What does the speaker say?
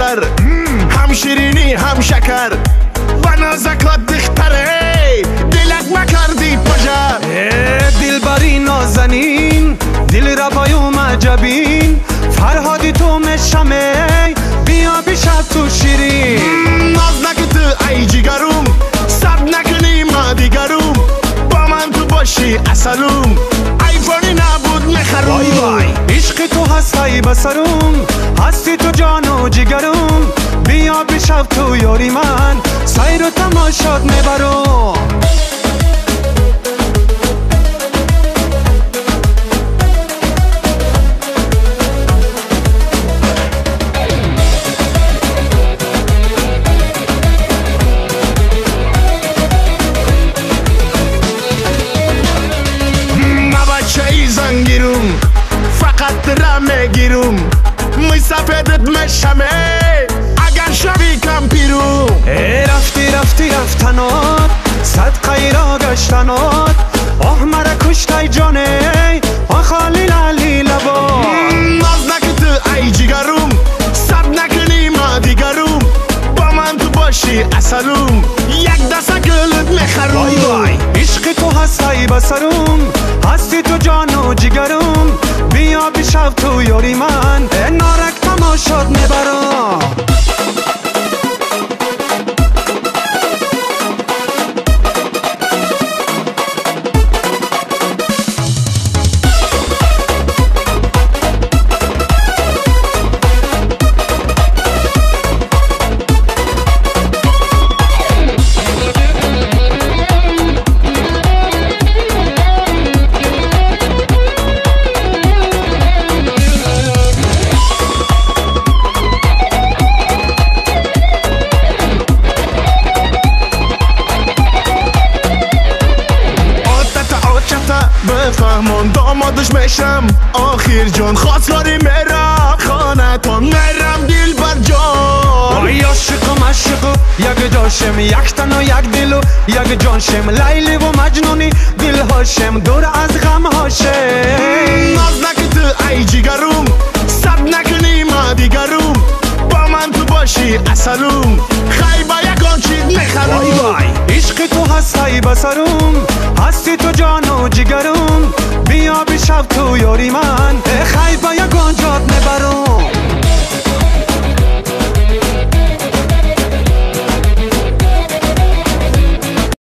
نظر هم شیرینی هم شکر با نازکات دختره دلک مکردی پجر دل بری نازنین دل ربایوم عجبین فرهادی تو مشمه بیا بیشب تو شیرین ناز نکن تو ای جیگرم سب نکنی ما دیگرم با من تو باشی اصلوم ایفونی نبود نخروم عشق تو هستی بسرم هستی تو جان و جگرم بیا بیشب تو یاری من سیر و تماشات میبرم زنگیروم فقط رمه گیروم می سفیدت مشمه اگر شوی کم پیروم رفتی رفتنات صد قیرا گشتنات آه مرا کشتای جانه آه خالی لالی لبا ناز نکن تو ای جیگرم سب نکنی ما دیگرم با من تو باشی اصلوم یک دسته گلت میخروم عشق تو هستی بسرم هستی تو جان و جگرم بیا بیشب تو یاری من نارک تماشات میبرم بفهمون دامادش میشم آخر جان خواستگاری میرم خانه تان میرم دل بر جان ای عاشقم یک جاشم یک تن و یک دل و یک جانشم لیلی و مجنونی دل هاشم دور از غم هاشم ناز نکن تو ای جیگرم سب نکنی ما دیگرم با من تو باشی اصلوم خیبا یکان چیز میخروم عشق تو هستی بسرم هستی تو جان و جگرم بیا بیشب تو یاری من خیبا یکان جات میبرم